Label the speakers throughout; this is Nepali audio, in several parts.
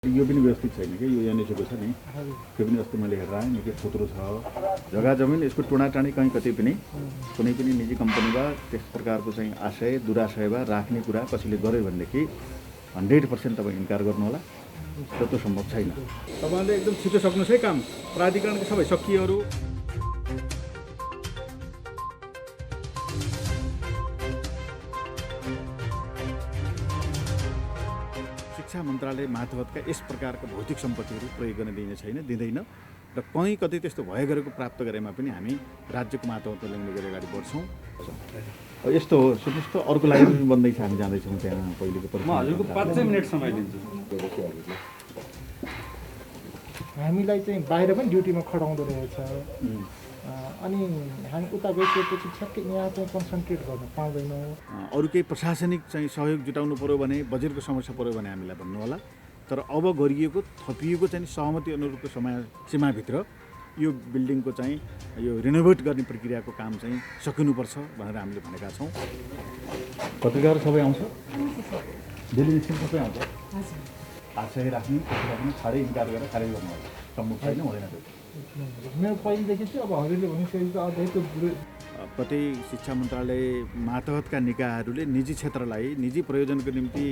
Speaker 1: यो पनि व्यवस्थित छैन कि यो एनएसएको छ नि त्यो पनि अस्ति मैले हेरेर आएँ निकै थोत्रो छ जग्गा जमिन यसको टुँडाटाँडी कहीँ कतै पनि कुनै पनि निजी कम्पनीमा त्यस प्रकारको चाहिँ आशय दुराशयमा राख्ने कुरा कसैले गर्यो भनेदेखि 100% तपाईँ इन्कार गर्नु होला त्यो सम्भव छैन। तपाईँले एकदम छिटो सक्नुहोस् है काम। प्राधिकरणका सबै सकियोहरू शिक्षा मन्त्रालय मातहतका यस प्रकारका भौतिक सम्पत्तिहरू प्रयोग गर्न दिने छैन, दिँदैन र कहीँ कतै त्यस्तो भए गरेको प्राप्त गरेमा पनि हामी राज्यको मातहतमा ल्याउने गरी अगाडि बढ्छौँ। यस्तो हो सुन्नुहोस् त, अर्को लाइब्रेरी पनि बन्दैछ, हामी जाँदैछौँ त्यहाँ पहिलेको
Speaker 2: म हजुरको 5 मिनेट समय दिन्छु।
Speaker 3: हामीलाई चाहिँ बाहिर पनि ड्युटीमा खटाउँदो रहेछ अनि हामी उता गइसकेपछि ठ्याक्कै यहाँ चाहिँ कन्सन्ट्रेट गर्न पाउँदैनौँ।
Speaker 1: अरू केही प्रशासनिक चाहिँ सहयोग जुटाउनु पऱ्यो भने, बजेटको समस्या पऱ्यो भने हामीलाई भन्नु होला, तर अब गरिएको थपिएको चाहिँ सहमति अनुरूपको सीमाभित्र यो बिल्डिङको चाहिँ यो रिनोभेट गर्ने प्रक्रियाको काम चाहिँ सकिनुपर्छ भनेर हामीले भनेका छौँ। पत्रकार सबै आउँछ, डेली निस्किन सबै आउँछ, आशय राख्ने खाडै इन्कार गरेर खारेज गर्नु होला, सम्भव छैन, हुँदैन त्यो।
Speaker 3: मेरो पहिलेदेखि चाहिँ अब हजुरले भनिसकेको अध्ययको
Speaker 1: कतै शिक्षा मन्त्रालय मातहतका निकायहरूले निजी क्षेत्रलाई निजी प्रयोजनको निम्ति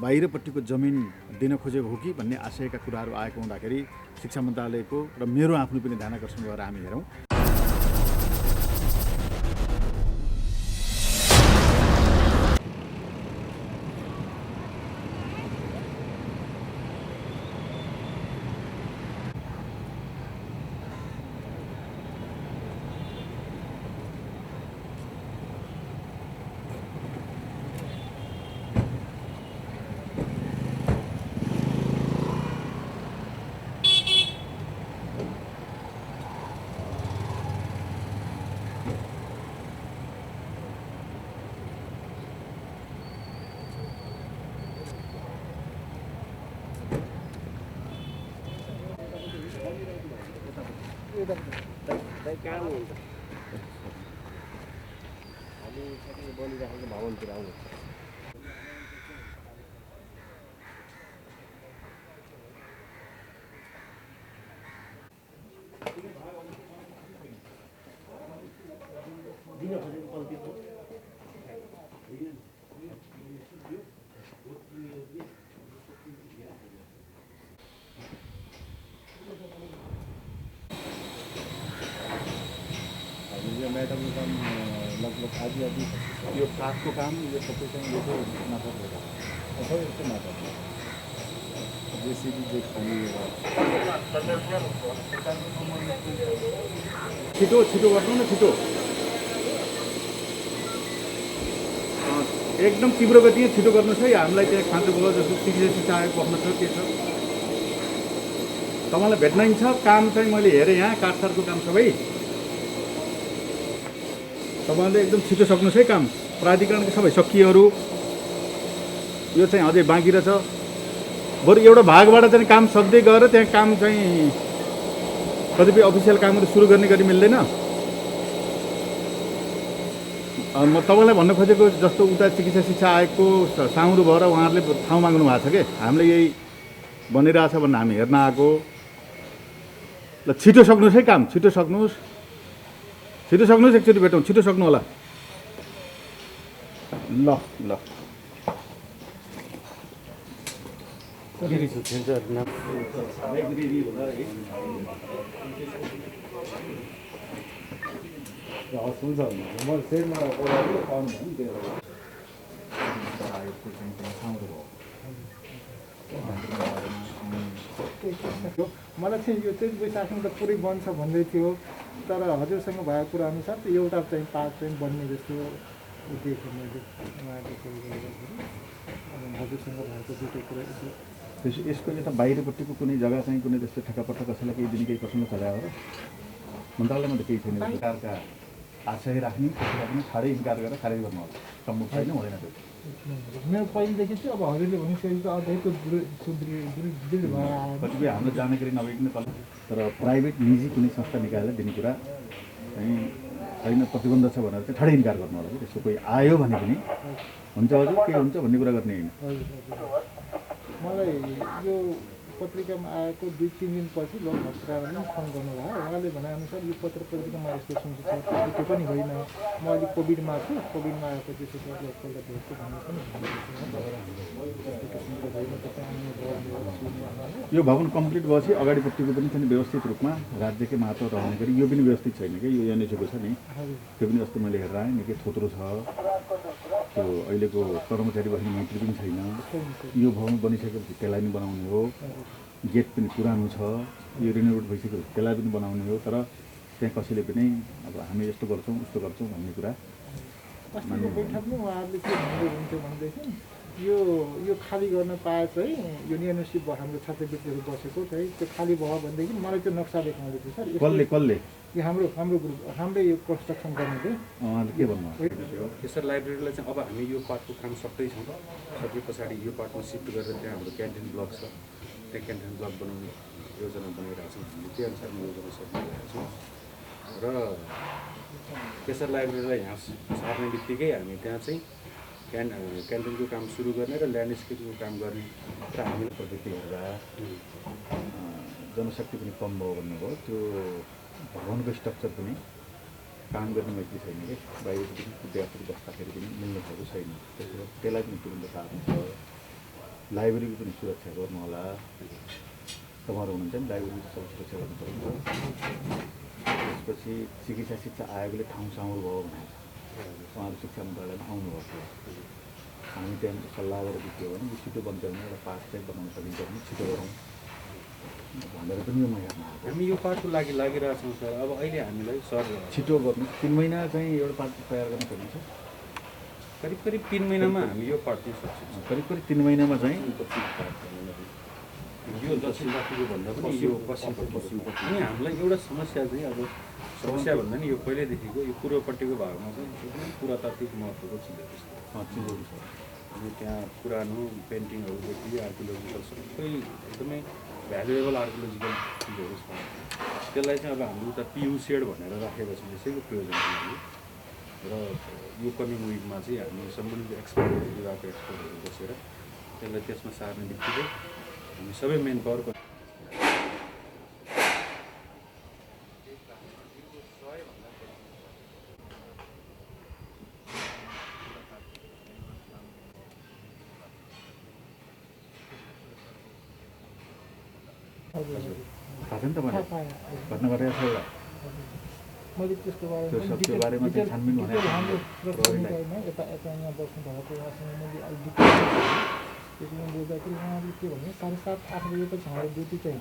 Speaker 1: बाहिरपट्टिको जमिन दिन खोजेको हो कि भन्ने आशयका कुराहरू आएको हुँदाखेरि शिक्षा मन्त्रालयको र मेरो आफ्नो पनि ध्यान आकर्षण गरेर हामी हेरौँ।
Speaker 4: काम हुन्छ हामी सबै बनिराखेको भवनतिर आउनु दिन खोजेको पल्टी हो।
Speaker 1: म्याडमको काम लगभग आधी यो काठको काम यो सबै चाहिँ यो माथत हो, सबै यस्तो माथत हो। जेसिबी जे खाने छिटो छिटो गर्नु न, छिटो एकदम तीव्र गतिमा छिटो गर्नुहोस् है। हामीलाई त्यहाँ खाँचो भयो जस्तो शिक्षा बस्न छ, के छ तपाईँलाई भेट्न छ काम चाहिँ मैले हेरेँ यहाँ काठसारको काम सबै। तपाईँले एकदम छिटो सक्नुहोस् है काम। प्राधिकरणका सबै सकियोहरू यो चाहिँ अझै बाँकी रहेछ। बरु एउटा भागबाट चाहिँ काम सक्दै गएर त्यहाँ काम चाहिँ कतिपय अफिसियल कामहरू सुरु गर्ने गरी मिल्दैन। म तपाईँलाई भन्न खोजेको जस्तो उता चिकित्सा शिक्षा आयोगको साउरो भएर उहाँहरूले ठाउँ माग्नु भएको छ कि हामीले यही बनिरहेछ भनेर हामी हेर्न आएको। ल छिटो सक्नुहोस् है काम, छिटो सक्नुहोस्, छिटो सक्नुहोस्, एकचोटि भेटौँ, छिटो सक्नु होला। ल ल
Speaker 3: मलाई चाहिँ यो चाहिँ वैशाखमा त पुरै बन्छ भन्दै थियो, तर हजुरसँग भएको कुरा अनुसार त एउटा चाहिँ पार्ट चाहिँ बन्ने जस्तो देखेँ मैले उहाँले कुरा गर्दाखेरि। अनि हजुरसँग भएको दुइटै कुरा
Speaker 1: यसको यता बाहिरपट्टिको कुनै जग्गा चाहिँ कुनै त्यस्तो ठेक्कापट्टा कसैलाई केही दिने केही प्रसङ्ग चलायो हो र मन्त्रालयमा त केही छैन। प्रकारका आशय राख्ने कसैलाई पनि खाडै इन्कार गरेर खारेज गर्नु होला, सम्भव छैन, हुँदैन त्यो।
Speaker 3: मेरो पहिलेदेखि चाहिँ अब हजुरले भनिसकेको अध्ययको
Speaker 1: कतिपय हाम्रो जानकारी नभइकन तल, तर प्राइभेट निजी कुनै संस्था निकालेर दिने कुरा चाहिँ छैन, प्रतिबन्ध छ भनेर चाहिँ ठाडै इन्कार गर्नु होला कि त्यस्तो कोही आयो भने पनि हुन्छ हजुर के हुन्छ भन्ने कुरा गर्ने होइन।
Speaker 3: मलाई यो पत्रिकामा आएको 2-3 दिनपछि लोक भक्तराले फोन गर्नुभयो। उहाँले भनेअनुसार यो पत्रिकामा यस्तो सुन्छु त्यो पनि होइन, म अहिले कोभिडमा छु, कोभिडमा आएपछि चाहिँ एकपल्ट भेट्छु भन्ने पनि
Speaker 1: यो भवन कम्प्लिट भएपछि अगाडिपट्टिको पनि चाहिँ व्यवस्थित रूपमा राज्यकै महत्त्व रहने गरी यो पनि व्यवस्थित छैन कि यो एनएचएको छ नि, त्यो पनि जस्तो मैले हेरेर आएँ निकै थोत्रो छ। त्यो अहिलेको कर्मचारी बस्ने मैत्री पनि छैन। यो भवन बनिसकेपछि त्यसलाई पनि बनाउने हो, गेट पनि पुरानो छ, यो रिनोभेट भइसकेपछि त्यसलाई पनि बनाउने हो। तर त्यहाँ कसैले पनि अब हामी यस्तो गर्छौँ उस्तो गर्छौँ भन्ने कुरा
Speaker 3: अस्तिको बैठकमा उहाँहरूले के भन्नुहुन्थ्यो भनेदेखि यो खाली गर्न पाए चाहिँ युनियनसिप हाम्रो छात्रवृत्तिहरू बसेको चाहिँ त्यो खाली भयो भनेदेखि मलाई त्यो नक्सा देखाउँदै थियो सर।
Speaker 1: कसले
Speaker 3: यो हाम्रो ग्रुप हाम्रै यो कन्स्ट्रक्सन गर्नेले
Speaker 1: उहाँले के भन्नुभयो?
Speaker 2: त्यसरी लाइब्रेरीलाई चाहिँ अब हामी यो पार्टको काम सक्दैछौँ। सके पछाडि यो पार्टमा सिफ्ट गरेर त्यहाँ हाम्रो क्यान्टिन ब्लक छ, त्यहाँ क्यान्टिन ब्लक बनाउने योजना बनाइरहेको छौँ। हामीले त्यही अनुसारमा योजना सकिरहेको छौँ र केशर लाइब्रेरीलाई यहाँ सार्ने बित्तिकै हामी त्यहाँ चाहिँ क्यान्टिनको काम सुरु गर्ने र ल्यान्डस्केपिङको काम गर्ने र हामीले
Speaker 1: प्रवृत्ति हेर्दा जनशक्ति पनि कम भयो भन्नुभयो। त्यो भवनको स्ट्रक्चर पनि काम गर्ने मैत्री छैन कि बाहिरदेखि विद्यार्थी बस्दाखेरि पनि मिल्ने खालको छैन। त्यसलाई पनि तुरुन्त सार्नु छ। लाइब्रेरीको पनि सुरक्षा गर्नु होला। तपाईँहरू हुनुहुन्छ नि, लाइब्रेरीको सब सुरक्षा गर्नु पर्छ। त्यसपछि चिकित्सा शिक्षा आयोगले ठाउँ साउँ भयो भने उहाँहरू शिक्षा मन्त्रालयमा आउनुभएको थियो। हामी त्यहाँ सल्लाह गरेको थियो भने यो छिटो बन्छ भने एउटा पास चाहिँ बनाउन सकिन्छ भने छिटो गरौँ भनेर पनि यो महिना
Speaker 2: हामी यो पार्टको लागि लागिरहेछौँ सर। अब अहिले हामीलाई सर
Speaker 1: छिटो गर्नु 3 महिना चाहिँ एउटा पार्ट तयार गर्न सकिन्छ।
Speaker 2: करिब 3 महिनामा हामी यो पार्ट चाहिँ सक्छौँ।
Speaker 1: करिब 3 महिनामा चाहिँ
Speaker 2: यो दक्षिणपट्टिको भन्दा पनि यो पश्चिमपट्टि। अनि हामीलाई एउटा समस्या चाहिँ अब समस्या भन्दा नि यो पहिल्यैदेखिको यो पूर्वपट्टिको भागमा चाहिँ एकदमै पुरातात्विक महत्त्वको चिजहरू छ। अनि त्यहाँ पुरानो पेन्टिङहरूदेखि आर्कियोलोजिकल सबै एकदमै भ्यालुएबल आर्कियोलोजिकल चिजहरू छ। त्यसलाई चाहिँ अब हामीले उता पियु सेड भनेर राखेको छौँ यसैको प्रयोजनको लागि। र यो कमिङ विकमा चाहिँ हामी सम्बन्धित एक्सपर्टहरू विभागको एक्सपर्टहरू बसेर त्यसलाई त्यसमा सार्ने बित्तिकै हामी सबै मेन पावरको
Speaker 1: थाहा छ नि तपाईँलाई घटना घटेको छ एउटा
Speaker 3: मैले त्यसको
Speaker 1: त्यो बारेमा चाहिँ छानबिन भनेको
Speaker 3: हाम्रो प्रश्नमा यता यहाँ बस्नु भएको उहाँसँग मैले अहिले त्यसमा बोल्दाखेरि उहाँले के भने 7:30-8 बजेपछि हाम्रो ड्युटी चाहिँ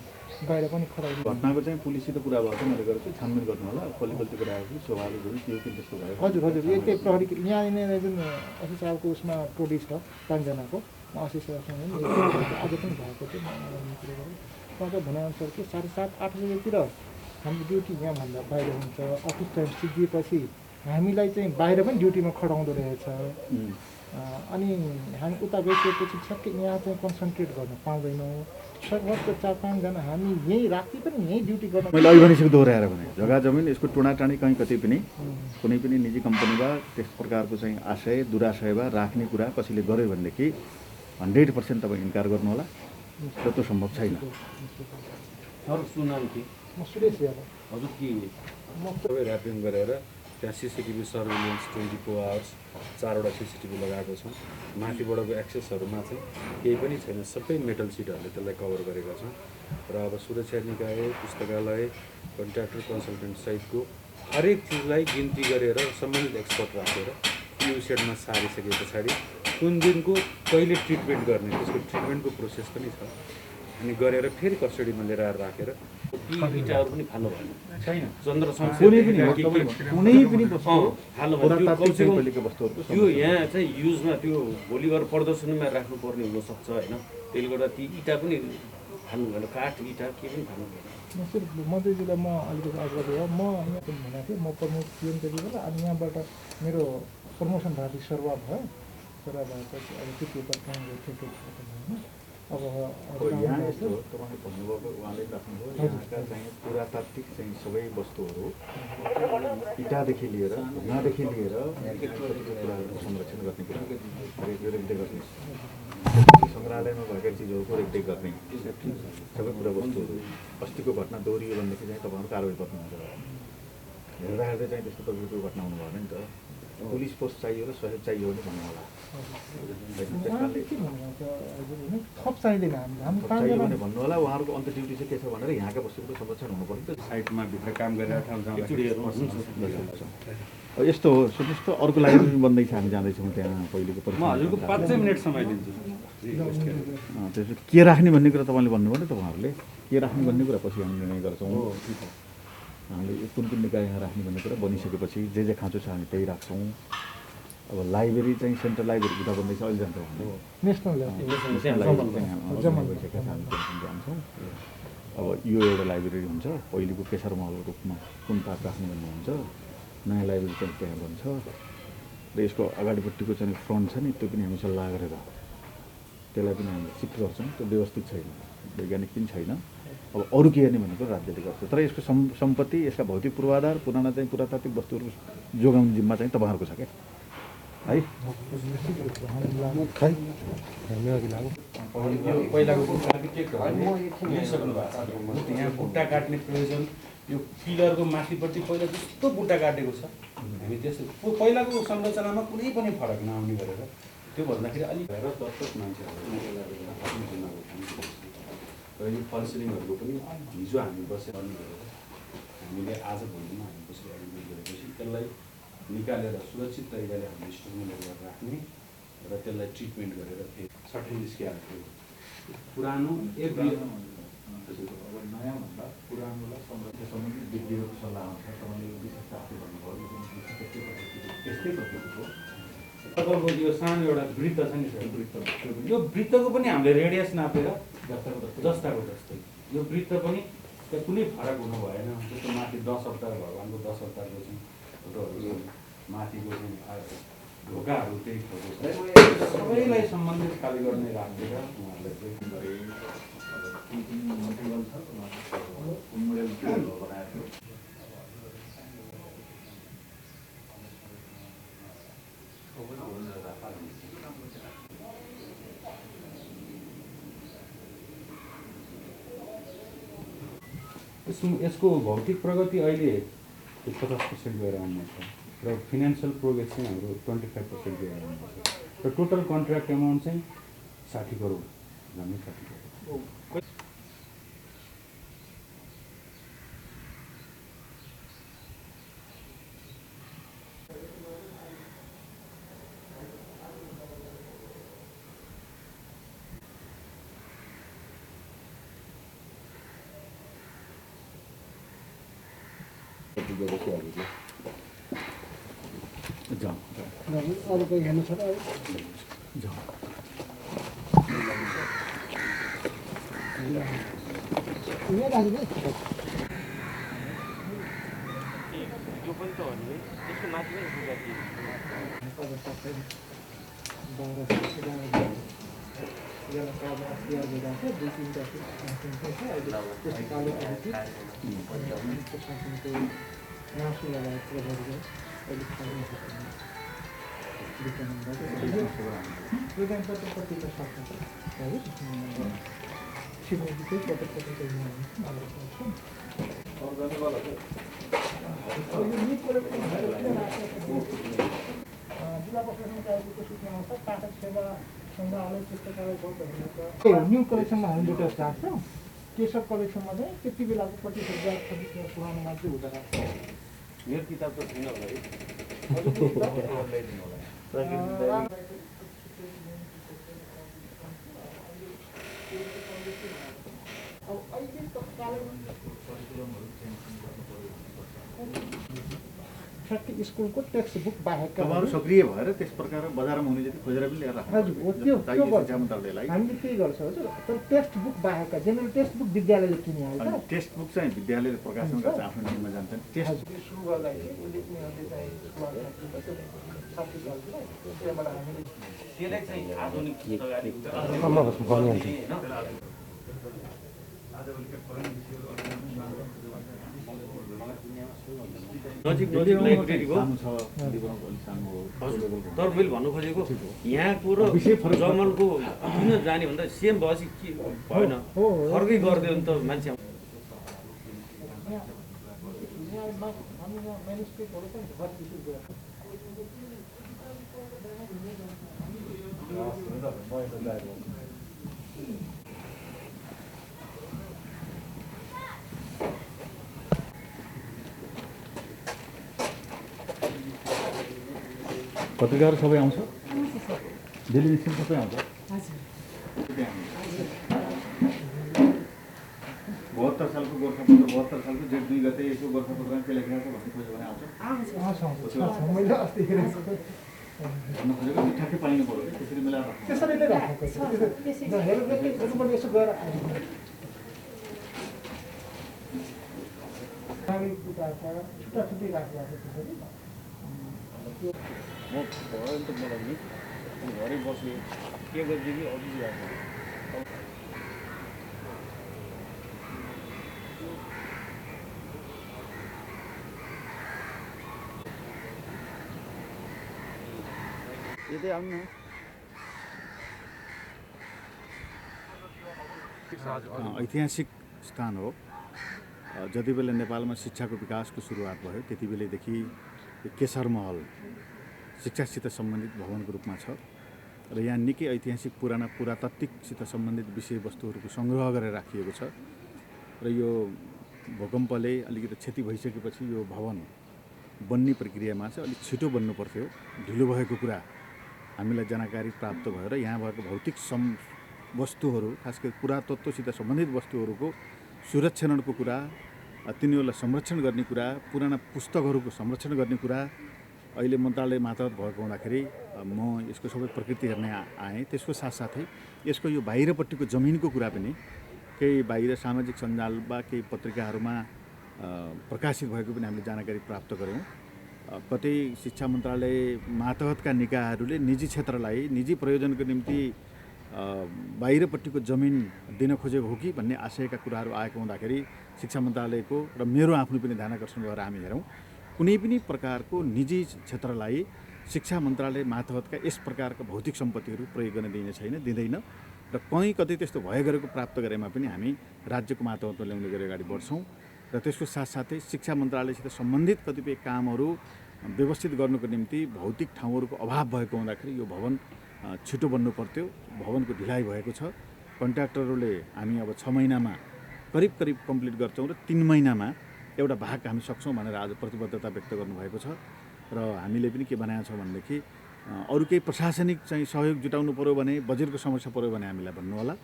Speaker 3: बाहिर पनि खडाइदिनु।
Speaker 1: घटनाको चाहिँ पुलिससित कुरा भएको छ। मैले गरेको छानबिन गर्नु होला। कसले गल्ती गराएको कि स्वाभाविक हो त्यो किन त्यस्तो भयो।
Speaker 3: हजुर यतै प्रहरी यहाँनिर जुन असी सालको उसमा टोली छ 5 जनाको असी सालसँग आज पनि भएको थियो। उहाँको भनेअनुसार कि 7:30-8 बजेतिर हाम्रो ड्युटी यहाँभन्दा बाहिर हुन्छ। अफिस टाइम सिद्धिएपछि हामीलाई चाहिँ बाहिर पनि ड्युटीमा खडाउँदो रहेछ। अनि हामी उता गइसकेपछि ठ्याक्कै यहाँ चाहिँ कन्सन्ट्रेट गर्न पाउँदैनौँ। लगभग 4-5 जना हामी यहीँ राति पनि यहीँ ड्युटी गर्न।
Speaker 1: मैले अघि भनिसकेको दोहोऱ्याएर भने जग्गा जमिन यसको टुँडाटाँडी कहीँ कतै पनि कुनै पनि निजी कम्पनी वा त्यस प्रकारको चाहिँ आशय दुराशय वा राख्ने कुरा कसैले गर्यो भनेदेखि 100% तपाईँ इन्कार गर्नु होला। त्यो सम्भव छैन।
Speaker 2: सुनाम कि
Speaker 3: म सुरेश यादव।
Speaker 2: हजुर कि सबै ऱ्यापिङ गरेर त्यहाँ सिसिटिभी सर्भिलेन्स 24 आवर्स 4वटा सिसिटिभी लगाएको छौँ। माथिबाटको एक्सेसहरूमा चाहिँ केही पनि छैन। सबै मेटल सिटहरूले त्यसलाई कभर गरेका छौँ। र अब सुरक्षा निकाय, पुस्तकालय, कन्ट्र्याक्टर, कन्सल्टेन्ट सहितको हरेक चिजलाई गिन्ती गरेर सम्बन्धित एक्सपर्ट राखेर पियु सेडमा सारिसके पछाडि कुन दिनको कहिले ट्रिटमेन्ट गर्ने त्यसको ट्रिटमेन्टको प्रोसेस पनि छ। अनि गरेर फेरि कस्टडीमा लिएर राखेर इटाहरू पनि फाल्नु भएन छैन। चन्द्र
Speaker 1: कुनै पनि
Speaker 2: फाल्नु भयो। त्यो यहाँ चाहिँ युजमा त्यो भोलि गएर प्रदर्शनीमा राख्नुपर्ने हुनसक्छ होइन। त्यसले गर्दा ती इटा पनि फाल्नु भएन। काठ इटा के पनि फाल्नु भएन।
Speaker 3: म सिर्फ मन्त्रीजीलाई म अलिकति अवगत भयो। म यहाँ भनेको थिएँ म प्रमुख पिएम त्यतिबेला। अनि यहाँबाट मेरो प्रमोसन भएको सुरुवात भयो। सुरुवात भएपछि अब त्यो पेपर काम गर्थ्यो होइन। अब
Speaker 1: यहाँ यस्तो तपाईँले भन्नुभएको उहाँले राख्नुभयो यहाँका चाहिँ पुरातात्विक चाहिँ सबै वस्तुहरू इटादेखि लिएर ढुङ्गादेखि लिएर कुराहरूको संरक्षण गर्ने कुरा सङ्ग्रहालयमा भएका चिजहरूको रेखदेख गर्ने सबै कुरा वस्तुहरू अस्तिको घटना दोहोरियो भनेदेखि चाहिँ तपाईँहरू कारवाही गर्नुहुन्छ हेर्दा हेर्दै चाहिँ त्यस्तो प्रकारको घटना हुनु भएन नि त पुलिस पोस्ट चाहियो र सहयोग चाहियो भने भन्नु होला
Speaker 3: थप चाहिँदैन
Speaker 1: चाहियो भने भन्नु होला उहाँहरूको अन्त ड्युटी चाहिँ के छ भनेर यहाँका वस्तुको संरक्षण हुनु पऱ्यो नि त
Speaker 2: साइडमा भित्र काम गरेर ठाउँ जाँदाखेरि
Speaker 1: यस्तो हो सुन्नुहोस् त अर्को लाइब्रेरी बन्दैछ हामी जाँदैछौँ त्यहाँ पहिलेको
Speaker 2: म हजुरको 5 मिनट समय लिन्छु
Speaker 1: त्यसो के राख्ने भन्ने कुरा तपाईँले भन्नुभयो नि तपाईँहरूले के राख्ने भन्ने कुरा पछि हामी निर्णय गर्छौँ हामीले कुन कुन निकाय यहाँ राख्ने भन्ने कुरा बनिसकेपछि जे खाँचो छ हामी त्यही राख्छौँ अब लाइब्रेरी चाहिँ सेन्ट्रल लाइब्रेरी उता बन्दैछ अहिले जान्छौँ हामी
Speaker 3: नेसनल
Speaker 1: भइसकेको छ हामी जान्छौँ अब यो एउटा लाइब्रेरी हुन्छ पहिलेको केशर महलको रूपमा कुन पार्क राख्ने भन्ने हुन्छ नयाँ लाइब्रेरी चाहिँ त्यहाँ बन्छ र यसको अगाडिपट्टिको चाहिँ फ्रन्ट छ नि त्यो पनि हामी सल्लाह गरेर त्यसलाई पनि हामी शिफ्ट गर्छौँ त्यो व्यवस्थित छैन वैज्ञानिक पनि छैन अब अरू के गर्ने भनेको राज्यले गर्छ तर यसको सम्पत्ति यसका भौतिक पूर्वाधार पुराना चाहिँ पुरातात्विक वस्तुहरू जोगाउने जिम्मा चाहिँ तपाईँहरूको छ क्या है
Speaker 2: पहिलाको यहाँ बुट्टा काट्ने प्रयोजन यो पिलरको माथिपट्टि पहिला जस्तो बुट्टा काटेको छ हामी त्यस्तो पहिलाको संरचनामा कुनै पनि फरक नआउने गरेर त्यो भन्दाखेरि अलिक भएर दत्तक मान्छेहरू र यो फल्सिलिङहरूको पनि हिजो हामी बसेर हामीले आज भोलिमा हामी बसेर एग्रिमेन्ट गरेपछि त्यसलाई निकालेर सुरक्षित तरिकाले हामीले स्टोरमा गरेर राख्ने र त्यसलाई ट्रिटमेन्ट गरेर फेरि सठै निस्किहाल्छ पुरानो
Speaker 1: नयाँभन्दा पुरानोलाई संरक्षण सम्बन्धी विधिहरूको सल्लाह अनुसार तपाईँले यो विशेष आफै भन्नुभयो त्यस्तै प्रकृतिको
Speaker 2: तपाईँको यो सानो एउटा वृत्त छ नि यो वृत्तको पनि हामीले रेडियस नापेर जस्ताको जस्तै यो वृत्त पनि त्यहाँ कुनै फरक हुनु भएन जस्तो माथि 10 अवतार भगवान्को 10 अवतारको चाहिँ फोटोहरू माथिको चाहिँ ढोकाहरू त्यही फोटो छ सबैलाई सम्बन्धित खाली गर्ने राखेर उहाँहरूलाई चाहिँ यसको भौतिक प्रगति अहिले 50% गएर आउनेछ र फिनान्सियल प्रोग्रेस चाहिँ हाम्रो 25% गएर आउनेछ र टोटल कन्ट्र्याक्ट एमाउन्ट चाहिँ 60 करोड झन्डै 60 करोड
Speaker 3: अरू कोही हेर्नु छ र
Speaker 4: यो पनि त हो नि त्यसको माथि नै
Speaker 3: न्यू कलेक्सनमा हामी दुईवटा स्टाफ छ केशव कलेक्सनमा चाहिँ त्यति बेलाको 25,000 पुरानोमा चाहिँ हुँदो रहेछ
Speaker 4: मेरो किताब त छैन होला है
Speaker 3: स्कुलको टेक्स्ट बुक बाहेक
Speaker 1: तपाईँहरू सक्रिय भएर त्यस प्रकार बजारमा हुने जति खोजेर पनि ल्याएर
Speaker 3: हजुर हामीले त्यही गर्छ हजुर तर टेक्स्ट बुक बाहेक जेनरल टेक्स्ट बुक विद्यालयले किनिहाल्छ
Speaker 1: टेक्स्ट बुक चाहिँ विद्यालयले प्रकाशन गर्छ आफ्नो नियममा जान्छन् टेक्स्ट
Speaker 3: सुरु गर्दाखेरि उल्लेखनीयहरूले चाहिँ त्यहाँबाट हामीले
Speaker 4: त्यसलाई चाहिँ आधुनिक
Speaker 1: आजभोलिका
Speaker 4: नजिक लाइब्रेरीको
Speaker 1: सानो छ, लिबरलको अलिक सानो हो, त्यो लेभलको।
Speaker 4: तर मैले भन्नु खोजेको यहाँको र
Speaker 1: विषय फरक छ।
Speaker 4: जर्मनको किन जाने भन्दा सेम भएपछि के भएन
Speaker 3: हो।
Speaker 4: फर्कै गरिदियो भने त मान्छे
Speaker 1: पत्रिकाहरू सबै आउँछ, डेली निस्किन सबै आउँछ। 72 सालको गोर्खापत्र, 72 सालको जेठ 2 गते यसो गोर्खापत्रमा के लेखेको छ भन्ने खोज्यो भने आउँछ।
Speaker 3: मैले अस्ति हेरेको
Speaker 1: भन्न खोजेको कि ठ्याक्कै पाइनु पऱ्यो कि त्यसरी मिलाएर राख्नु।
Speaker 3: त्यसरी नै राखेको छ हेर्नुपर्ने यसो गएर छुट्टी राखेको छ त्यसरी
Speaker 4: म भयो नि त मलाई नि घरै बस्यो के गरिदियो कि अफिस गएको यतै आउनु न
Speaker 1: ऐतिहासिक स्थान हो। जति बेला नेपालमा शिक्षाको विकासको सुरुवात भयो त्यति बेलैदेखि केशर महल शिक्षासित सम्बन्धित भवनको रूपमा छ र यहाँ निकै ऐतिहासिक पुरातात्विकसित सम्बन्धित विषयवस्तुहरूको सङ्ग्रह गरेर राखिएको छ र यो भूकम्पले अलिकति क्षति भइसकेपछि यो भवन बन्ने प्रक्रियामा चाहिँ अलिक छिटो बन्नु पर्थ्यो। ढिलो भएको कुरा हामीलाई जानकारी प्राप्त भयो र यहाँ भएको भौतिक वस्तुहरू खास गरी पुरातत्वसित सम्बन्धित वस्तुहरूको सुरक्षणको कुरा, तिनीहरूलाई संरक्षण गर्ने कुरा, पुराना पुस्तकहरूको संरक्षण गर्ने कुरा अहिले मन्त्रालय मातहत भएको हुँदाखेरि म यसको सबै प्रकृति हेर्ने आएँ। त्यसको साथसाथै यसको यो बाहिरपट्टिको जमिनको कुरा पनि केही बाहिर सामाजिक सञ्जाल वा केही पत्रिकाहरूमा प्रकाशित भएको पनि हामीले जानकारी प्राप्त गऱ्यौँ। कतै शिक्षा मन्त्रालय मातहतका निकायहरूले निजी क्षेत्रलाई निजी प्रयोजनको निम्ति बाहिरपट्टिको जमिन दिन खोजेको हो कि भन्ने आशयका कुराहरू आएको हुँदाखेरि शिक्षा मन्त्रालयको र मेरो आफ्नो पनि ध्यान आकर्षण गरेर हामी हेरौँ कुनै पनि प्रकारको निजी क्षेत्रलाई शिक्षा मन्त्रालय मातहतका यस प्रकारका भौतिक सम्पत्तिहरू प्रयोग गर्न दिइने छैन, दिँदैन र कहीँ कतै त्यस्तो भए गरेको प्राप्त गरेमा पनि हामी राज्यको मातहतमा ल्याउने गरी अगाडि बढ्छौँ र त्यसको साथसाथै शिक्षा मन्त्रालयसित सम्बन्धित कतिपय कामहरू व्यवस्थित गर्नुको निम्ति भौतिक ठाउँहरूको अभाव भएको हुँदाखेरि यो भवन छिटो बन्नु पर्थ्यो। भवनको ढिलाइ भएको छ। कन्ट्र्याक्टरहरूले हामी अब 6 महिनामा करिब कम्प्लिट गर्छौँ र 3 महिनामा एउटा भाग हामी सक्छौँ भनेर आज प्रतिबद्धता व्यक्त गर्नुभएको छ र हामीले पनि के बनाएको छौँ भनेदेखि अरू केही प्रशासनिक चाहिँ सहयोग जुटाउनु पऱ्यो भने, बजेटको समस्या पऱ्यो भने हामीलाई भन्नु होला,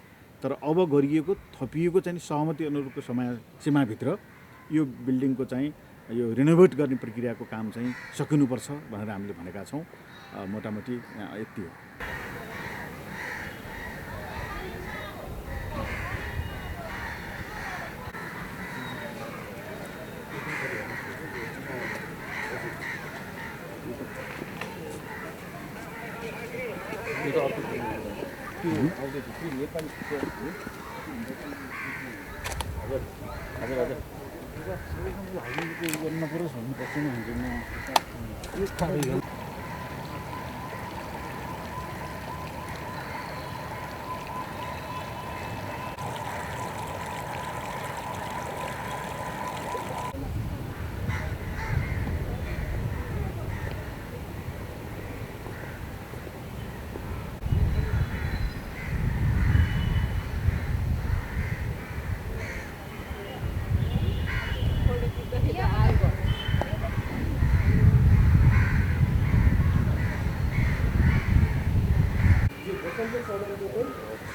Speaker 1: तर अब गरिएको थपिएको चाहिँ सहमति अनुरूपको समय सीमाभित्र यो बिल्डिङको चाहिँ यो रिनोभेट गर्ने प्रक्रियाको काम चाहिँ सकिनुपर्छ भनेर हामीले भनेका छौँ। मोटामोटी यति हो।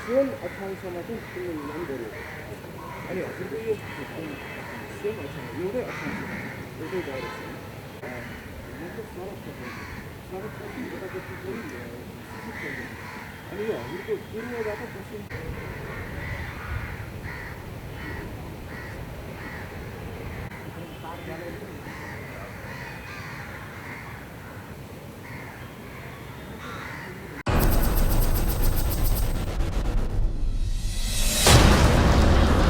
Speaker 4: सेम 2800मा चाहिँ किन्ने नाम गऱ्यो अनि हजुरको यो सेम 2800 एउटै 2800 एउटै डाइरेक्सन मतलब सडक यतापट्टि पनि अनि यो हजुरको पूर्वबाट पश्चिम